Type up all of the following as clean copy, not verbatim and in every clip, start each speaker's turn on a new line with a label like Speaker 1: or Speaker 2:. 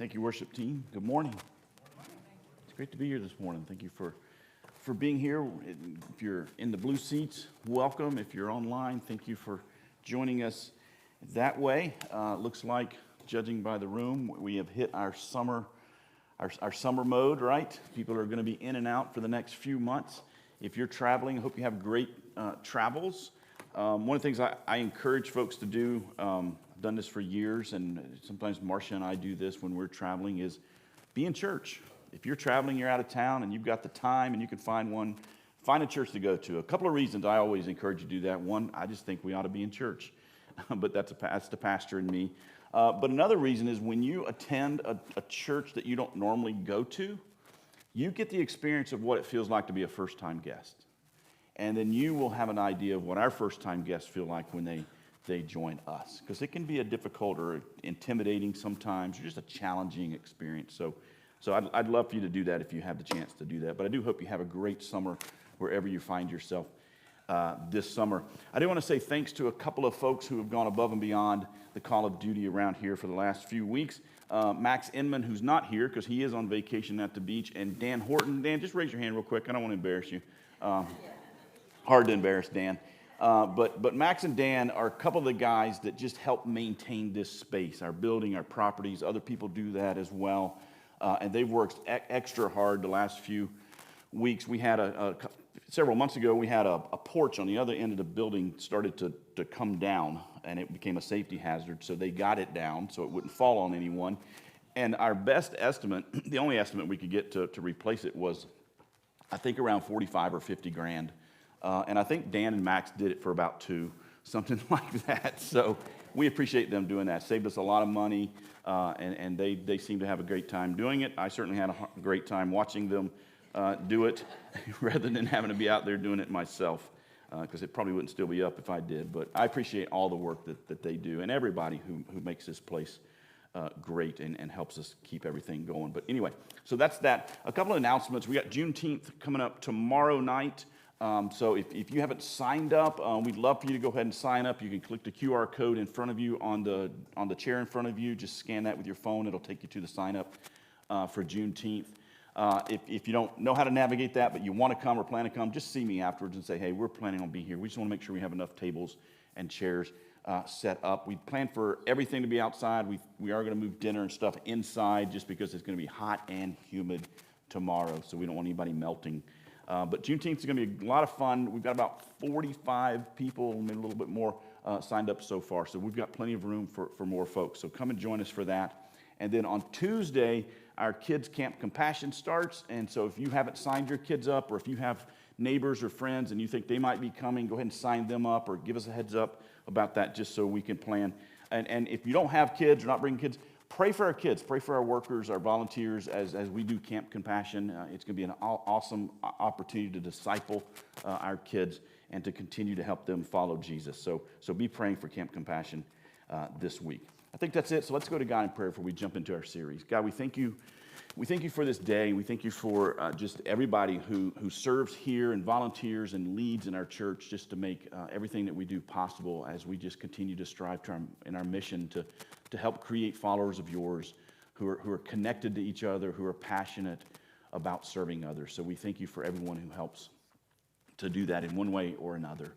Speaker 1: Thank you, worship team. Good morning. It's great to be here this morning. Thank you for being here. If you're in the blue seats, welcome. If you're online, thank you for joining us that way. Looks like, judging by the room, we have hit our summer mode, right? People are going to be in and out for the next few months. If you're traveling, I hope you have great travels. One of the things I encourage folks to do, I've done this for years, and sometimes Marcia and I do this when we're traveling, is be in church. If you're traveling, you're out of town, and you've got the time, and you can find a church to go to. A couple of reasons I always encourage you to do that. One, I just think we ought to be in church, but that's the pastor and me. But another reason is when you attend a church that you don't normally go to, you get the experience of what it feels like to be a first-time guest. And then you will have an idea of what our first-time guests feel like when they join us. Because it can be a difficult or intimidating sometimes, or just a challenging experience. So I'd love for you to do that if you have the chance to do that. But I do hope you have a great summer wherever you find yourself this summer. I do want to say thanks to a couple of folks who have gone above and beyond the call of duty around here for the last few weeks. Max Inman, who's not here because he is on vacation at the beach, and Dan Horton. Dan, just raise your hand real quick. I don't want to embarrass you. Hard to embarrass Dan. But Max and Dan are a couple of the guys that just help maintain this space, our building, our properties. Other people do that as well. And they've worked extra hard the last few weeks. We had several months ago, we had a porch on the other end of the building started to come down, and it became a safety hazard. So they got it down so it wouldn't fall on anyone. And our best estimate, the only estimate we could get to replace it was, I think, around 45 or 50 grand. And I think Dan and Max did it for about $2 million, something like that. So we appreciate them doing that. Saved us a lot of money, and they seem to have a great time doing it. I certainly had a great time watching them do it rather than having to be out there doing it myself, because it probably wouldn't still be up if I did. But I appreciate all the work that they do and everybody who makes this place great and helps us keep everything going. But anyway, so that's that. A couple of announcements. We got Juneteenth coming up tomorrow night. So if you haven't signed up, we'd love for you to go ahead and sign up. You can click the QR code in front of you on the chair in front of you. Just scan that with your phone. It'll take you to the sign up for Juneteenth. If you don't know how to navigate that, but you want to come or plan to come, just see me afterwards and say, hey, we're planning on being here. We just want to make sure we have enough tables and chairs set up. We plan for everything to be outside. We are going to move dinner and stuff inside just because it's going to be hot and humid tomorrow, so we don't want anybody melting. But Juneteenth is going to be a lot of fun. We've got about 45 people, maybe a little bit more, signed up so far. So we've got plenty of room for more folks. So come and join us for that. And then on Tuesday, our Kids Camp Compassion starts. And so if you haven't signed your kids up, or if you have neighbors or friends and you think they might be coming, go ahead and sign them up or give us a heads up about that just so we can plan. And if you don't have kids or not bringing kids, pray for our kids, pray for our workers, our volunteers as we do Camp Compassion. It's going to be an awesome opportunity to disciple our kids and to continue to help them follow Jesus. So be praying for Camp Compassion this week. I think that's it. So let's go to God in prayer before we jump into our series. God, we thank you. We thank you for this day. We thank you for just everybody who serves here and volunteers and leads in our church just to make everything that we do possible as we just continue to strive in our mission to help create followers of yours who are connected to each other, who are passionate about serving others. So we thank you for everyone who helps to do that in one way or another.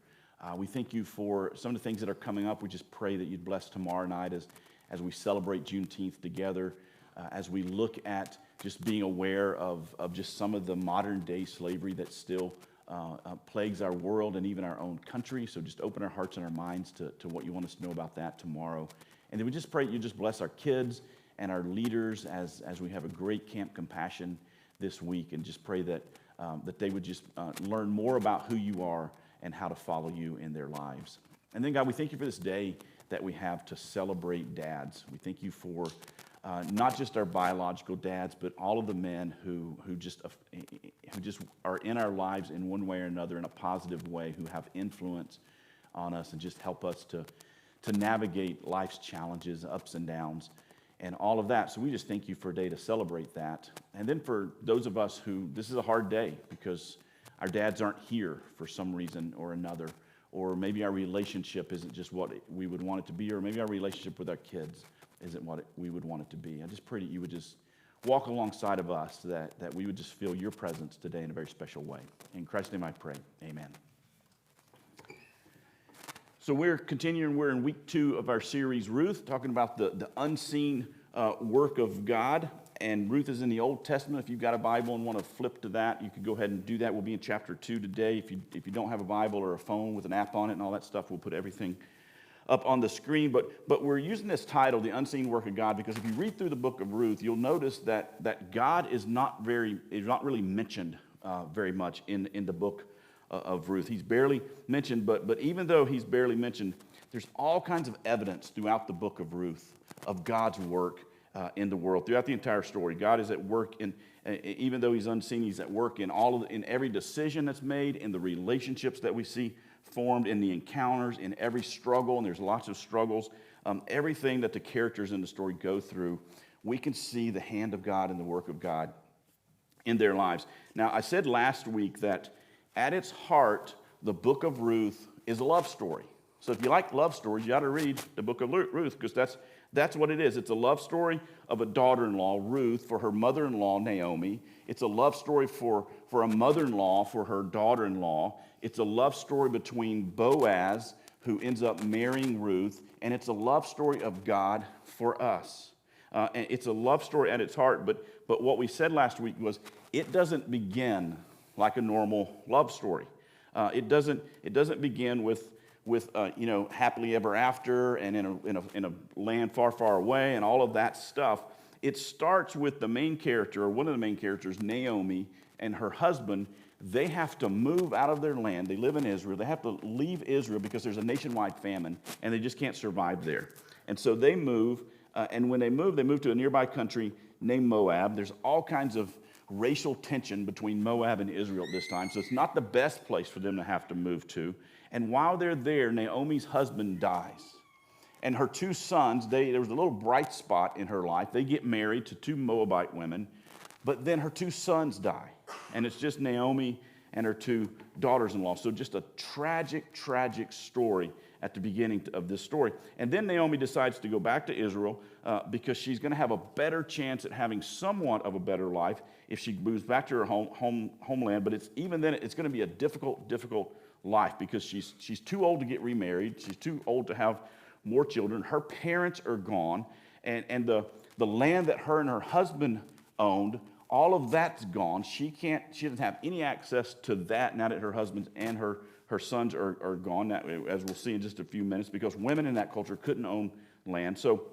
Speaker 1: We thank you for some of the things that are coming up. We just pray that you'd bless tomorrow night as we celebrate Juneteenth together, as we look at just being aware of just some of the modern day slavery that still plagues our world and even our own country. So just open our hearts and our minds to what you want us to know about that tomorrow. And then we just pray you just bless our kids and our leaders as we have a great Camp Compassion this week, and just pray that they would just learn more about who you are and how to follow you in their lives. And then, God, we thank you for this day that we have to celebrate dads. We thank you for not just our biological dads, but all of the men who just are in our lives in one way or another, in a positive way, who have influence on us and just help us to navigate life's challenges, ups and downs, and all of that. So we just thank you for a day to celebrate that. And then for those of us who, this is a hard day because our dads aren't here for some reason or another, or maybe our relationship isn't just what we would want it to be, or maybe our relationship with our kids isn't what we would want it to be. I just pray that you would just walk alongside of us, that we would just feel your presence today in a very special way. In Christ's name I pray, amen. So we're continuing, we're in week 2 of our series, Ruth, talking about the unseen work of God. And Ruth is in the Old Testament. If you've got a Bible and want to flip to that, you could go ahead and do that. We'll be in chapter 2 today. If you don't have a Bible or a phone with an app on it and all that stuff, we'll put everything up on the screen. But we're using this title, The Unseen Work of God, because if you read through the book of Ruth, you'll notice that God is not really mentioned very much in the book of Ruth. He's barely mentioned, but even though he's barely mentioned, there's all kinds of evidence throughout the book of Ruth of God's work in the world. Throughout the entire story, God is at work even though he's unseen, he's at work in every decision that's made, in the relationships that we see formed, in the encounters, in every struggle, and there's lots of struggles. Everything that the characters in the story go through, we can see the hand of God and the work of God in their lives. Now, I said last week that at its heart, the book of Ruth is a love story. So if you like love stories, you ought to read the book of Ruth, because that's what it is. It's a love story of a daughter-in-law, Ruth, for her mother-in-law, Naomi. It's a love story for a mother-in-law for her daughter-in-law. It's a love story between Boaz, who ends up marrying Ruth, and it's a love story of God for us. And it's a love story at its heart, but what we said last week was it doesn't begin like a normal love story. It doesn't begin with happily ever after and in a land far, far away and all of that stuff. It starts with the main character, or one of the main characters, Naomi, and her husband. They have to move out of their land. They live in Israel. They have to leave Israel because there's a nationwide famine, and they just can't survive there. And so they move, and when they move to a nearby country named Moab. There's all kinds of racial tension between Moab and Israel at this time, so it's not the best place for them to have to move to. And while they're there, Naomi's husband dies. And her 2 sons, there was a little bright spot in her life. They get married to 2 Moabite women, but then her 2 sons die. And it's just Naomi and her 2 daughters-in-law. So just a tragic, tragic story at the beginning of this story. And then Naomi decides to go back to Israel because she's going to have a better chance at having somewhat of a better life if she moves back to her homeland. But even then, it's going to be a difficult life because she's too old to get remarried. She's too old to have more children. Her parents are gone, and the land that her and her husband owned, all of that's gone. She doesn't have any access to that now that her husband and her sons are gone, as we'll see in just a few minutes, because women in that culture couldn't own land. So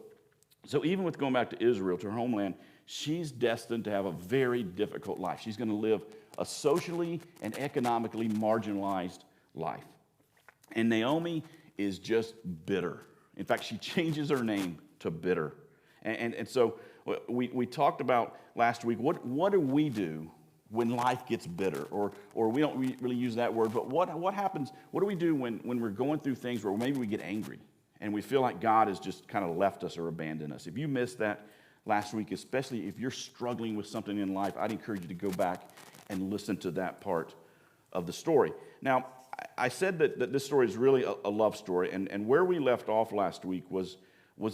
Speaker 1: even with going back to Israel, to her homeland, she's destined to have a very difficult life. She's going to live a socially and economically marginalized life. And Naomi is just bitter. In fact, she changes her name to Bitter. And so we talked about last week, what do we do when life gets bitter? Or we don't really use that word, but what happens, what do we do when we're going through things where maybe we get angry and we feel like God has just kind of left us or abandoned us? If you missed that last week, especially if you're struggling with something in life, I'd encourage you to go back and listen to that part of the story. Now, I said that this story is really a love story, and where we left off last week was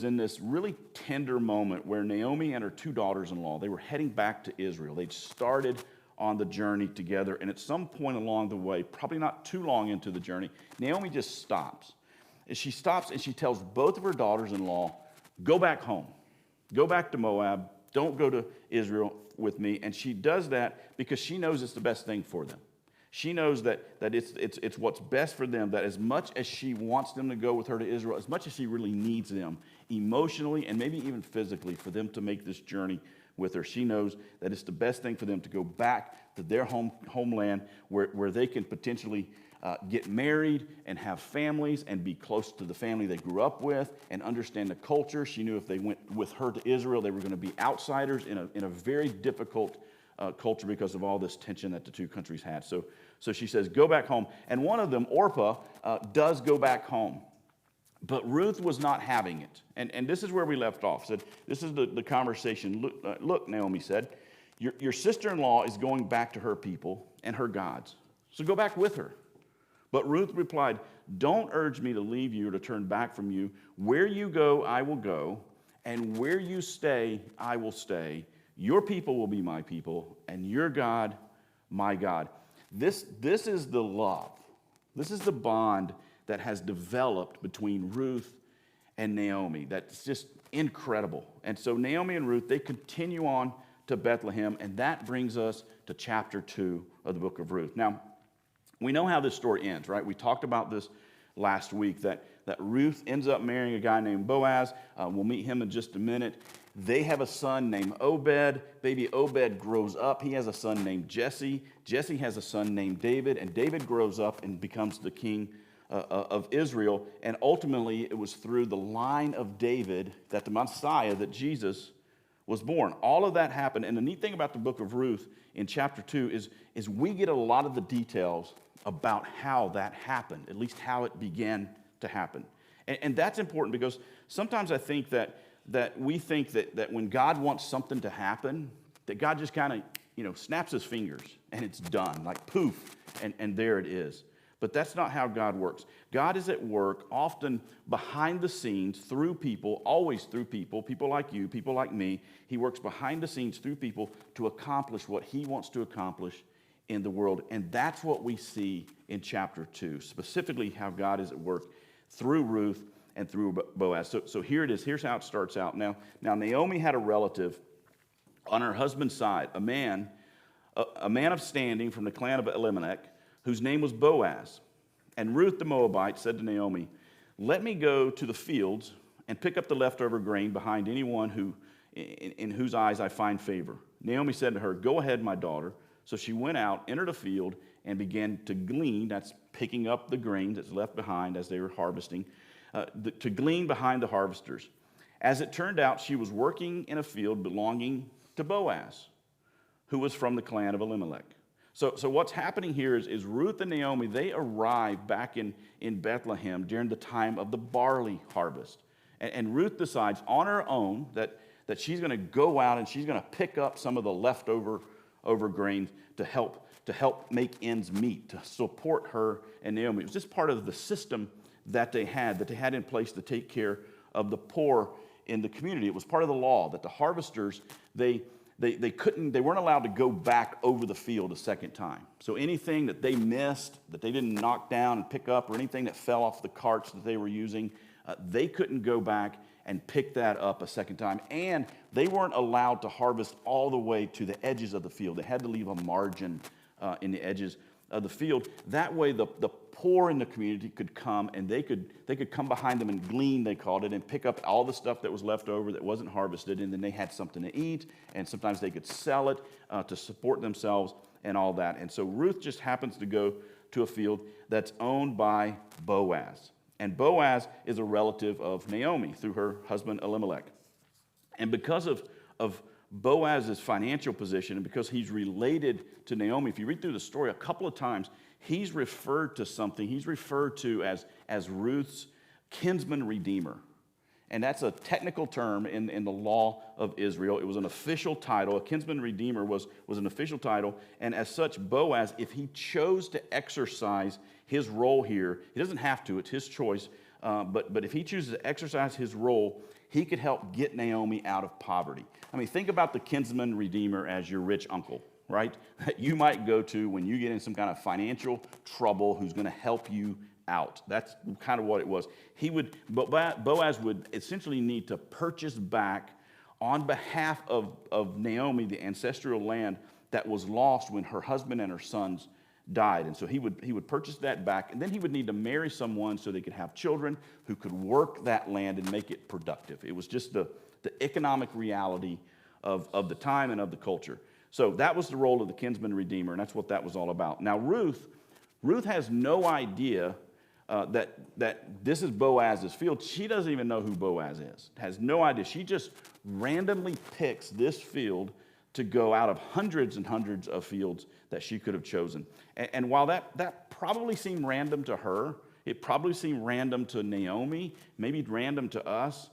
Speaker 1: in this really tender moment where Naomi and her 2 daughters-in-law, they were heading back to Israel. They'd started on the journey together, and at some point along the way, probably not too long into the journey, Naomi just stops. And she stops and she tells both of her daughters-in-law, go back home. Go back to Moab. Don't go to Israel with me. And she does that because she knows it's the best thing for them. She knows that it's what's best for them, that as much as she wants them to go with her to Israel, as much as she really needs them emotionally and maybe even physically for them to make this journey with her, she knows that it's the best thing for them to go back to their homeland where they can potentially get married and have families and be close to the family they grew up with and understand the culture. She knew if they went with her to Israel, they were going to be outsiders in a very difficult culture because of all this tension that the 2 countries had. So she says, go back home. And one of them, Orpah, does go back home. But Ruth was not having it. And this is where we left off. Said, this is the conversation. Look, Naomi said, your sister-in-law is going back to her people and her gods. So go back with her. But Ruth replied, don't urge me to leave you or to turn back from you. Where you go, I will go, and where you stay, I will stay. Your people will be my people, and your God, my God. This is the love. This is the bond that has developed between Ruth and Naomi. That's just incredible. And so Naomi and Ruth, they continue on to Bethlehem, and that brings us to chapter 2 of the book of Ruth. Now, we know how this story ends, right? We talked about this last week, that Ruth ends up marrying a guy named Boaz. We'll meet him in just a minute. They have a son named Obed. Baby Obed grows up. He has a son named Jesse. Jesse has a son named David, and David grows up and becomes the king of Israel. And ultimately, it was through the line of David that the Messiah, that Jesus, was born. All of that happened. And the neat thing about the book of Ruth in chapter 2 is we get a lot of the details about how that happened, at least how it began to happen. And that's important because sometimes I think that we think that when God wants something to happen, that God just kind of, snaps his fingers and it's done, like poof, and there it is. But that's not how God works. God is at work often behind the scenes through people, always through people like you, people like me. He works behind the scenes through people to accomplish what he wants to accomplish in the world. And that's what we see in chapter 2, specifically how God is at work through Ruth and through Boaz. So here it is. Here's how it starts out. Now Naomi had a relative on her husband's side, a man of standing from the clan of Elimelech, whose name was Boaz. And Ruth the Moabite said to Naomi, "Let me go to the fields and pick up the leftover grain behind anyone in whose eyes I find favor." Naomi said to her, "Go ahead, my daughter." So she went out, entered a field, and began to glean. That's picking up the grain that's left behind as they were harvesting, to glean behind the harvesters. As it turned out, she was working in a field belonging to Boaz, who was from the clan of Elimelech. So what's happening here is Ruth and Naomi, they arrive back in Bethlehem during the time of the barley harvest. And Ruth decides on her own that she's going to go out and she's going to pick up some of the leftover grain to help make ends meet, to support her and Naomi. It was just part of the system that they had in place to take care of the poor in the community. It was part of the law that the harvesters, they weren't allowed to go back over the field a second time. So anything that they missed, that they didn't knock down and pick up, or anything that fell off the carts that they were using, they couldn't go back and pick that up a second time. And they weren't allowed to harvest all the way to the edges of the field. They had to leave a margin in the edges of the field. That way the poor in the community could come and they could come behind them and glean, they called it, and pick up all the stuff that was left over that wasn't harvested, and then they had something to eat, and sometimes they could sell it to support themselves and all that. And so Ruth just happens to go to a field that's owned by Boaz. And Boaz is a relative of Naomi through her husband Elimelech. And because of Boaz's financial position, and because he's related to Naomi, if you read through the story a couple of times, he's referred to as Ruth's kinsman redeemer. And that's a technical term in the law of Israel. It was an official title. A kinsman redeemer was an official title. And as such, Boaz, if he chose to exercise his role here, he doesn't have to, it's his choice, but if he chooses to exercise his role, he could help get Naomi out of poverty. I mean, think about the kinsman redeemer as your rich uncle, right? That you might go to when you get in some kind of financial trouble, who's going to help you out. That's kind of what it was. Boaz would essentially need to purchase back on behalf of Naomi the ancestral land that was lost when her husband and her sons died. And so he would purchase that back, and then he would need to marry someone so they could have children who could work that land and make it productive. It was just the economic reality of the time and of the culture. So that was the role of the kinsman redeemer, and that's what that was all about. Now Ruth has no idea that this is Boaz's field. She doesn't even know who Boaz is. Has no idea. She just randomly picks this field to go out of hundreds and hundreds of fields that she could have chosen. And while that probably seemed random to her, it probably seemed random to Naomi, maybe random to us,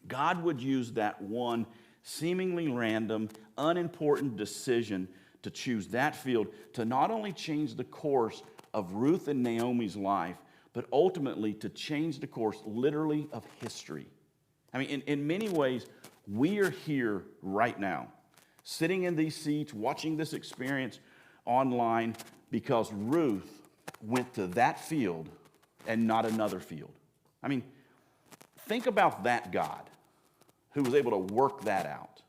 Speaker 1: God would use that one seemingly random, unimportant decision to choose that field to not only change the course of Ruth and Naomi's life, but ultimately to change the course literally of history. I mean, in many ways, we are here right now, sitting in these seats, watching this experience online because Ruth went to that field and not another field. I mean, think about that God who was able to work that out.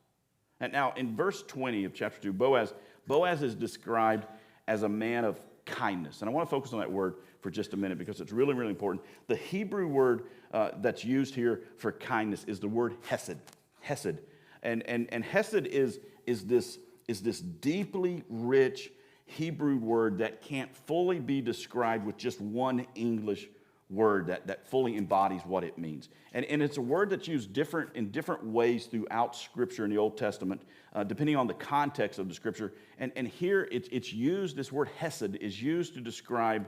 Speaker 1: And now, in verse 20 of chapter 2, Boaz is described as a man of kindness. And I want to focus on that word for just a minute because it's really, really important. The Hebrew word that's used here for kindness is the word hesed. Hesed. And hesed is this deeply rich Hebrew word that can't fully be described with just one English word that fully embodies what it means. And it's a word that's used in different ways throughout Scripture in the Old Testament, depending on the context of the Scripture. And here it's used, this word hesed is used to describe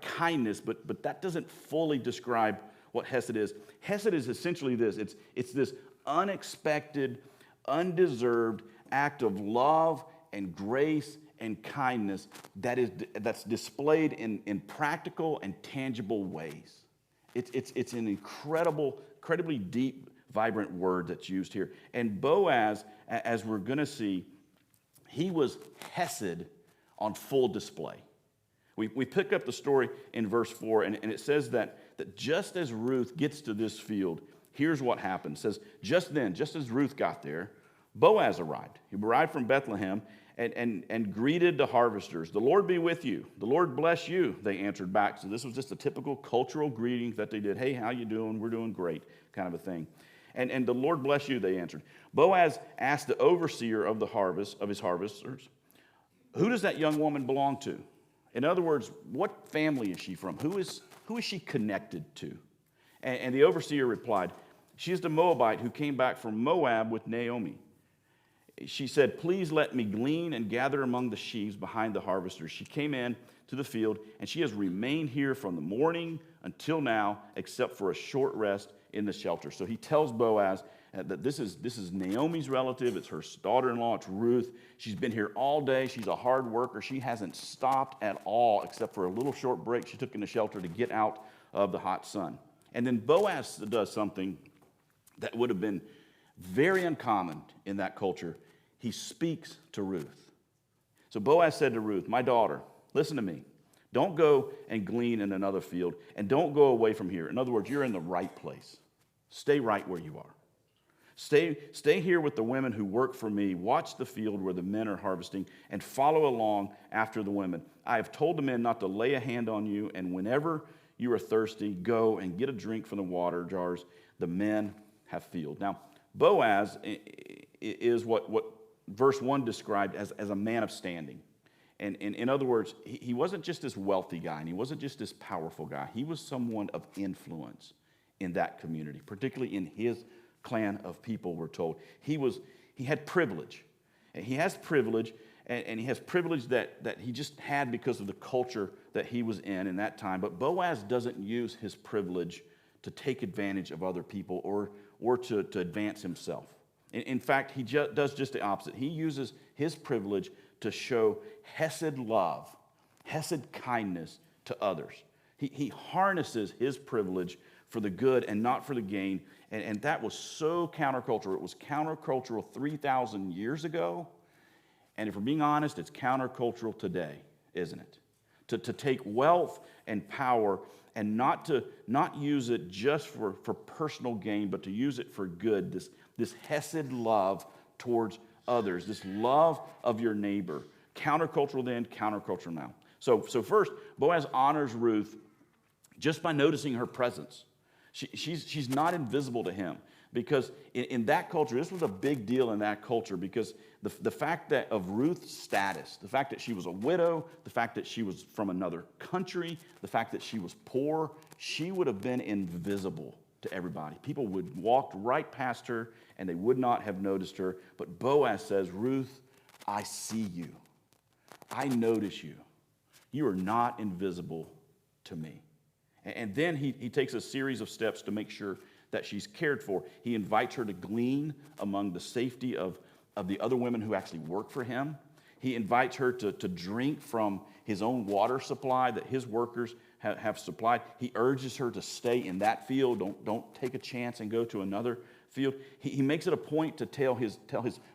Speaker 1: kindness, but that doesn't fully describe what hesed is. Hesed is essentially this. It's this unexpected, undeserved act of love and grace and kindness that's displayed in practical and tangible ways. It's an incredibly deep, vibrant word that's used here. And Boaz, as we're going to see, he was hesed on full display. We pick up the story in verse 4, and it says that just as Ruth gets to this field, here's what happens. It says, just then, just as Ruth got there, Boaz arrived. He arrived from Bethlehem and greeted the harvesters. The Lord be with you. The Lord bless you, they answered back. So this was just a typical cultural greeting that they did. Hey, how you doing? We're doing great, kind of a thing. And the Lord bless you, they answered. Boaz asked the overseer of his harvesters, who does that young woman belong to? In other words, what family is she from? Who is she connected to? And the overseer replied, she is the Moabite who came back from Moab with Naomi. She said, please let me glean and gather among the sheaves behind the harvesters. She came in to the field, and she has remained here from the morning until now, except for a short rest in the shelter. So he tells Boaz that this is Naomi's relative. It's her daughter-in-law. It's Ruth. She's been here all day. She's a hard worker. She hasn't stopped at all, except for a little short break she took in the shelter to get out of the hot sun. And then Boaz does something that would have been very uncommon in that culture. He speaks to Ruth. So Boaz said to Ruth, my daughter, listen to me. Don't go and glean in another field, and don't go away from here. In other words, you're in the right place. Stay right where you are. Stay here with the women who work for me. Watch the field where the men are harvesting, and follow along after the women. I have told the men not to lay a hand on you, and whenever you are thirsty, go and get a drink from the water jars the men have filled. Now, Boaz is what verse 1 described as a man of standing. And in other words, he wasn't just this wealthy guy, and he wasn't just this powerful guy. He was someone of influence in that community, particularly in his clan of people, we're told. He had privilege. And he has privilege, and he has privilege that he just had because of the culture that he was in that time. But Boaz doesn't use his privilege to take advantage of other people or to advance himself. In fact, he does just the opposite. He uses his privilege to show hesed love, hesed kindness to others. He harnesses his privilege for the good and not for the gain. And that was so countercultural. It was countercultural 3,000 years ago. And if we're being honest, it's countercultural today, isn't it? To take wealth and power and not use it just for personal gain, but to use it for good, this hesed love towards others, this love of your neighbor. Countercultural then, countercultural now. So first, Boaz honors Ruth just by noticing her presence. She's not invisible to him because in that culture, this was a big deal in that culture because the fact that of Ruth's status, the fact that she was a widow, the fact that she was from another country, the fact that she was poor, she would have been invisible to everybody. People would walk right past her and they would not have noticed her. But Boaz says, Ruth, I see you. I notice you. You are not invisible to me. And then he takes a series of steps to make sure that she's cared for. He invites her to glean among the safety of the other women who actually work for him. He invites her to drink from his own water supply that his workers have supplied. He urges her to stay in that field. Don't take a chance and go to another field. He makes it a point to tell his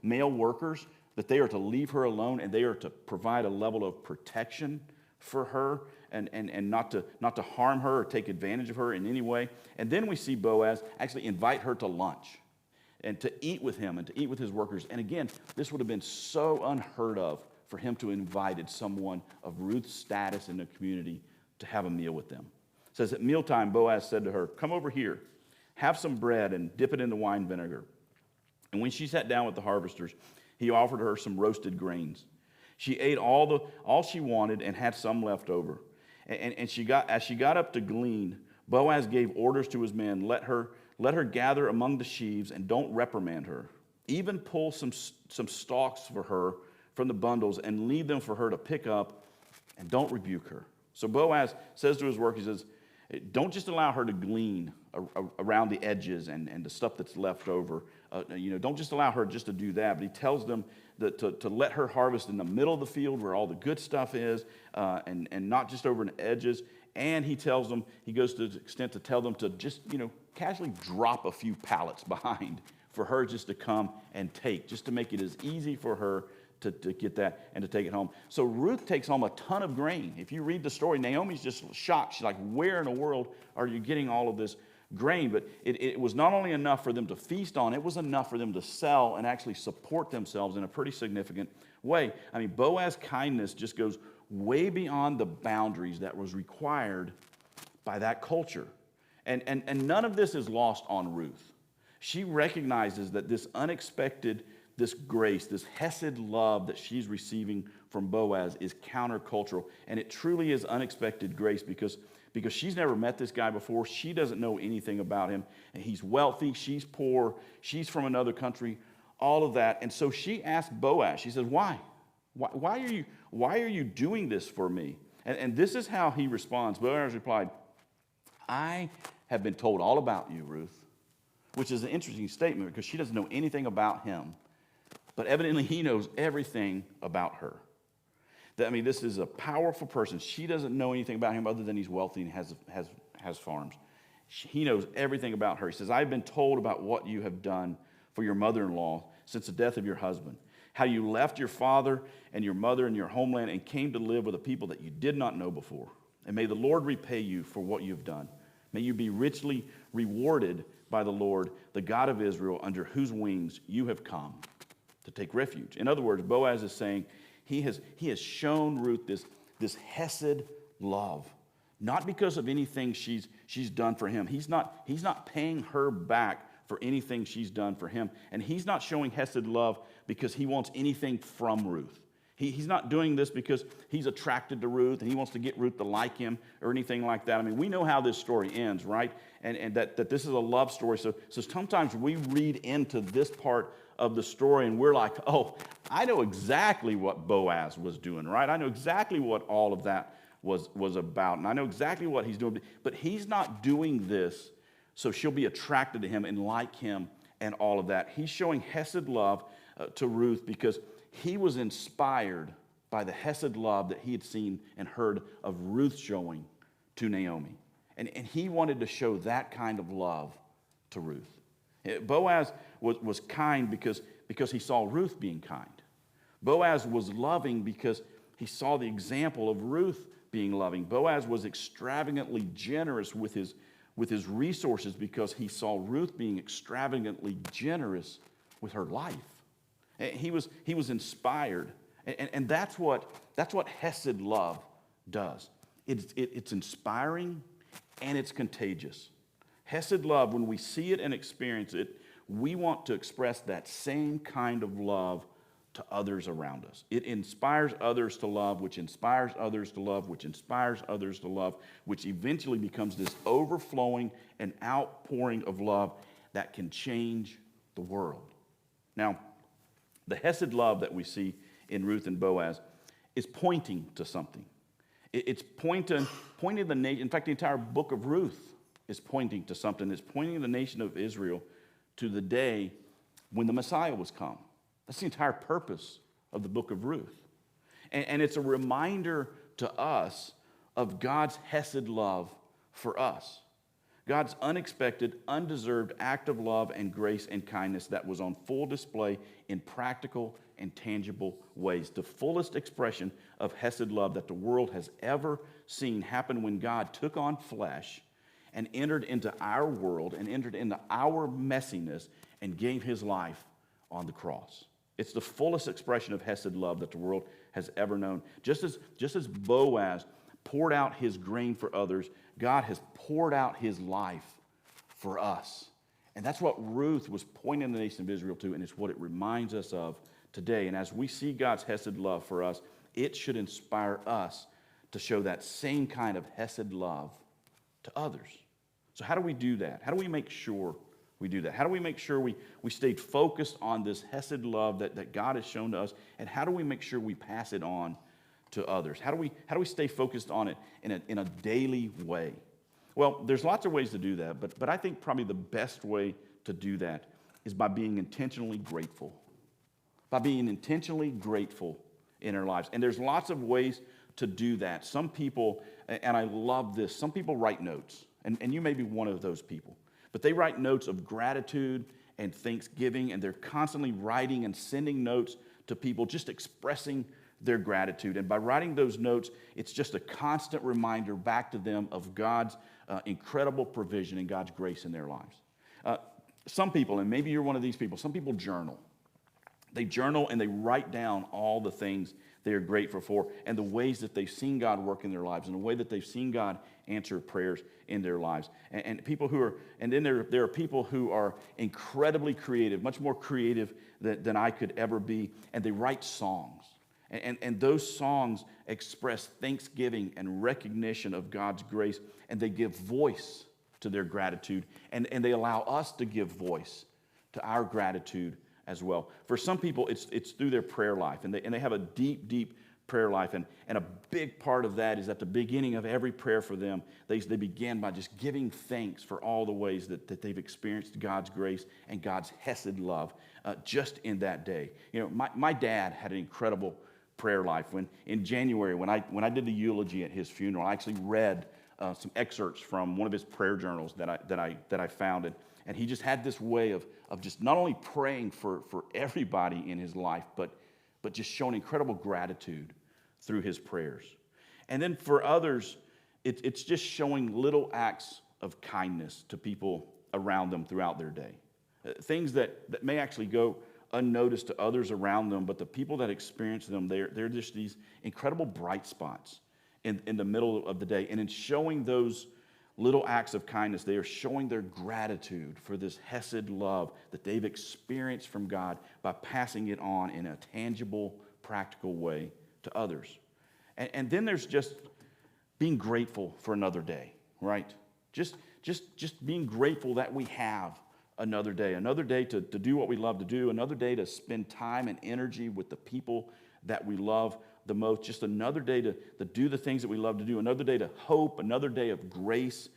Speaker 1: male workers that they are to leave her alone and they are to provide a level of protection for her and not to harm her or take advantage of her in any way. And then we see Boaz actually invite her to lunch and to eat with him and to eat with his workers. And again, this would have been so unheard of for him to have invited someone of Ruth's status in the community to have a meal with them. It says, at mealtime, Boaz said to her, come over here, have some bread and dip it in the wine vinegar. And when she sat down with the harvesters, he offered her some roasted grains. She ate all she wanted and had some left over. And as she got up to glean, Boaz gave orders to his men, let her gather among the sheaves and don't reprimand her. Even pull some stalks for her from the bundles and leave them for her to pick up, and don't rebuke her. So Boaz says to his work, he says, don't just allow her to glean around the edges and the stuff that's left over. Don't just allow her just to do that. But he tells them that to let her harvest in the middle of the field where all the good stuff is, and not just over the edges. And he tells them, he goes to the extent to tell them to just, casually drop a few pallets behind for her just to come and take, just to make it as easy for her to get that and to take it home. So Ruth takes home a ton of grain. If you read the story, Naomi's just shocked. She's like, where in the world are you getting all of this grain? But it was not only enough for them to feast on, it was enough for them to sell and actually support themselves in a pretty significant way. I mean, Boaz's kindness just goes way beyond the boundaries that was required by that culture. And none of this is lost on Ruth. She recognizes that this unexpected, this grace, this hesed love that she's receiving from Boaz is countercultural. And it truly is unexpected grace because she's never met this guy before. She doesn't know anything about him. And he's wealthy, she's poor, she's from another country, all of that. And so she asked Boaz, she says, why? Why are you doing this for me? And this is how he responds. Boaz replied, I have been told all about you, Ruth, which is an interesting statement because she doesn't know anything about him. But evidently he knows everything about her. This is a powerful person. She doesn't know anything about him other than he's wealthy and has farms. He knows everything about her. He says, I've been told about what you have done for your mother-in-law since the death of your husband, how you left your father and your mother and your homeland and came to live with a people that you did not know before. And may the Lord repay you for what you've done. May you be richly rewarded by the Lord, the God of Israel, under whose wings you have come to take refuge. In other words, Boaz is saying he has shown Ruth this hesed love, not because of anything she's done for him. He's not paying her back for anything she's done for him, and he's not showing hesed love because he wants anything from Ruth. He's not doing this because he's attracted to Ruth and he wants to get Ruth to like him or anything like that. I mean, we know how this story ends, right? And that this is a love story. So sometimes we read into this part of the story and we're like, oh, I know exactly what Boaz was doing, right? I know exactly what all of that was about. And I know exactly what he's doing. But he's not doing this so she'll be attracted to him and like him and all of that. He's showing hesed love to Ruth because he was inspired by the hesed love that he had seen and heard of Ruth showing to Naomi. And he wanted to show that kind of love to Ruth. Boaz was kind because he saw Ruth being kind. Boaz was loving because he saw the example of Ruth being loving. Boaz was extravagantly generous with his resources because he saw Ruth being extravagantly generous with her life. He was inspired, and that's what hesed love does. It's inspiring and it's contagious. Hesed love, when we see it and experience it, we want to express that same kind of love to others around us. It inspires others to love, which inspires others to love, which inspires others to love, which eventually becomes this overflowing and outpouring of love that can change the world. Now, the hesed love that we see in Ruth and Boaz is pointing to something. It's pointing the nation. In fact, the entire book of Ruth is pointing to something. It's pointing the nation of Israel to the day when the Messiah was come. That's the entire purpose of the book of Ruth. And it's a reminder to us of God's hesed love for us. God's unexpected, undeserved act of love and grace and kindness that was on full display in practical and tangible ways. The fullest expression of hesed love that the world has ever seen happened when God took on flesh and entered into our world and entered into our messiness and gave his life on the cross. It's the fullest expression of hesed love that the world has ever known. Just as Boaz poured out his grain for others, God has poured out his life for us. And that's what Ruth was pointing the nation of Israel to, and it's what it reminds us of today. And as we see God's hesed love for us, it should inspire us to show that same kind of hesed love to others. So how do we do that? How do we make sure we do that? How do we make sure we stayed focused on this hesed love that God has shown to us? And how do we make sure we pass it on to others? How do we stay focused on it in a daily way? Well, there's lots of ways to do that, but I think probably the best way to do that is by being intentionally grateful. By being intentionally grateful in our lives. And there's lots of ways to do that. Some people, and I love this, some people write notes, and you may be one of those people, but they write notes of gratitude and thanksgiving, and they're constantly writing and sending notes to people, just expressing their gratitude. And by writing those notes, it's just a constant reminder back to them of God's incredible provision and God's grace in their lives. Some people, and maybe you're one of these people, some people journal. They journal and they write down all the things they are grateful for and the ways that they've seen God work in their lives and the way that they've seen God answer prayers in their lives. And people who are, and then there are people who are incredibly creative, much more creative than I could ever be, and they write songs. And those songs express thanksgiving and recognition of God's grace, and they give voice to their gratitude, and they allow us to give voice to our gratitude as well. For some people, it's through their prayer life, and they have a deep, deep prayer life, and a big part of that is at the beginning of every prayer for them, they begin by just giving thanks for all the ways that they've experienced God's grace and God's hesed love just in that day. You know, my dad had an incredible prayer life. When in January, when I did the eulogy at his funeral, I actually read some excerpts from one of his prayer journals that I found, and he just had this way of just not only praying for everybody in his life, but just showing incredible gratitude through his prayers. And then for others, it's just showing little acts of kindness to people around them throughout their day. Things that may actually go unnoticed to others around them, but the people that experience them, they're just these incredible bright spots in the middle of the day. And in showing those little acts of kindness, they are showing their gratitude for this hesed love that they've experienced from God by passing it on in a tangible, practical way to others. And then there's just being grateful for another day, right? Just being grateful that we have another day to do what we love to do, another day to spend time and energy with the people that we love the most, just another day to do the things that we love to do, another day to hope, another day of grace,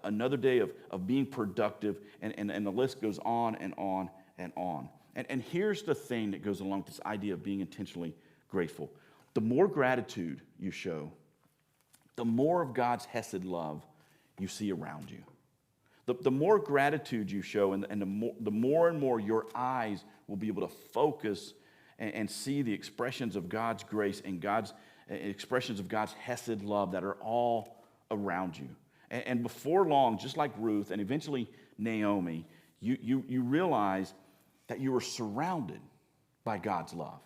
Speaker 1: another day of being productive, and the list goes on and on and on. And here's the thing that goes along with this idea of being intentionally grateful. The more gratitude you show, the more of God's hesed love you see around you. The more gratitude you show, and the more and more your eyes will be able to focus and see the expressions of God's grace and God's expressions of God's hesed love that are all around you. And before long, just like Ruth and eventually Naomi, you realize that you are surrounded by God's love.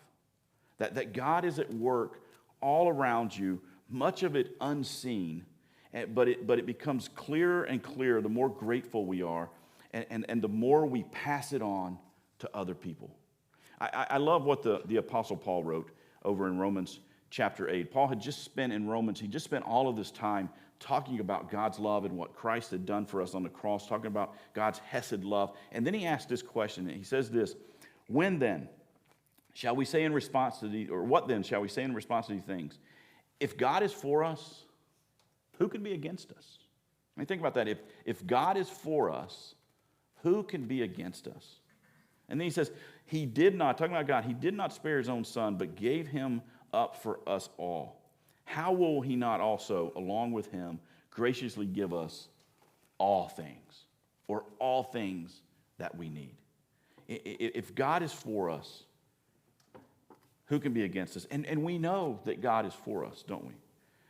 Speaker 1: That God is at work all around you, much of it unseen, but it becomes clearer and clearer the more grateful we are and the more we pass it on to other people. I love what the Apostle Paul wrote over in Romans chapter 8. Paul had just spent in Romans, he just spent all of this time talking about God's love and what Christ had done for us on the cross, talking about God's hesed love. And then he asked this question, and he says this, when then shall we say in response to these, or what then shall we say in response to these things? If God is for us, who can be against us? I mean, think about that. If God is for us, who can be against us? And then he says, he did not, talking about God, he did not spare his own son, but gave him up for us all. how will he not also, along with him, graciously give us all things, or all things that we need? If God is for us, who can be against us? And we know that God is for us, don't we?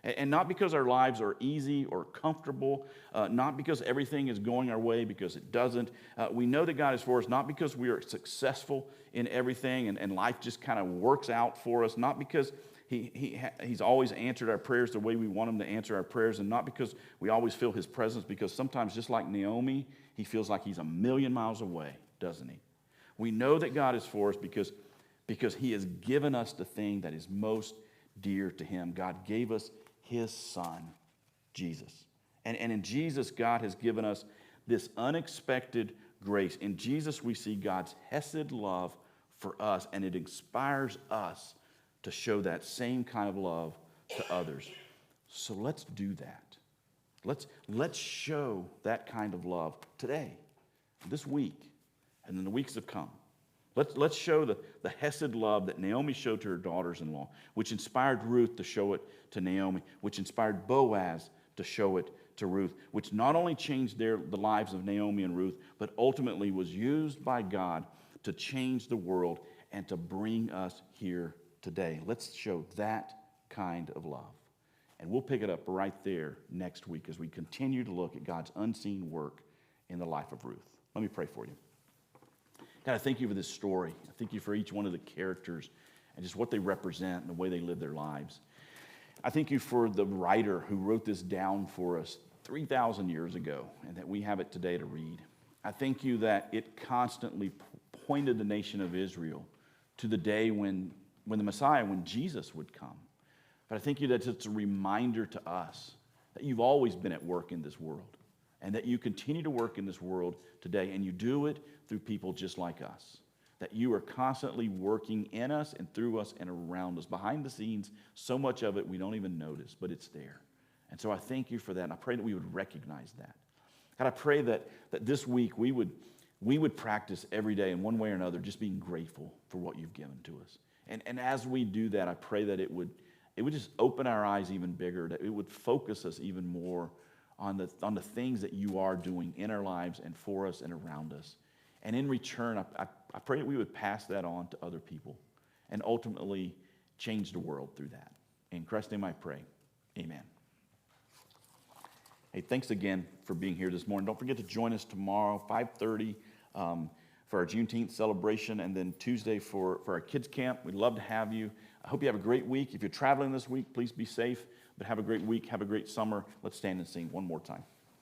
Speaker 1: And not because our lives are easy or comfortable, not because everything is going our way, because it doesn't. We know that God is for us, not because we are successful in everything and life just kind of works out for us, not because He's always answered our prayers the way we want Him to answer our prayers, and not because we always feel His presence, because sometimes, just like Naomi, He feels like He's a million miles away, doesn't He? We know that God is for us because He has given us the thing that is most dear to Him. God gave us His Son, Jesus. And in Jesus, God has given us this unexpected grace. In Jesus, we see God's hesed love for us, and it inspires us to show that same kind of love to others. So let's do that. Let's show that kind of love today, this week, and in the weeks to come. Let's show the hesed love that Naomi showed to her daughters-in-law, which inspired Ruth to show it to Naomi, which inspired Boaz to show it to Ruth, which not only changed the lives of Naomi and Ruth, but ultimately was used by God to change the world and to bring us here today. Let's show that kind of love. And we'll pick it up right there next week as we continue to look at God's unseen work in the life of Ruth. Let me pray for you. God, I thank you for this story. I thank you for each one of the characters and just what they represent and the way they live their lives. I thank you for the writer who wrote this down for us 3,000 years ago and that we have it today to read. I thank you that it constantly pointed the nation of Israel to the day when the Messiah, when Jesus would come. But I thank you that it's a reminder to us that you've always been at work in this world and that you continue to work in this world today, and you do it through people just like us. That you are constantly working in us and through us and around us. Behind the scenes, so much of it we don't even notice, but it's there. And so I thank you for that, and I pray that we would recognize that. God, I pray that this week we would practice every day in one way or another just being grateful for what you've given to us. And as we do that, I pray that it would just open our eyes even bigger, that it would focus us even more on the things that you are doing in our lives and for us and around us. And in return, I pray that we would pass that on to other people and ultimately change the world through that. In Christ's name I pray, amen. Hey, thanks again for being here this morning. Don't forget to join us tomorrow, 5:30, for our Juneteenth celebration, and then Tuesday for our kids camp. We'd love to have you. I hope you have a great week. If you're traveling this week, please be safe, but have a great week. Have a great summer. Let's stand and sing one more time.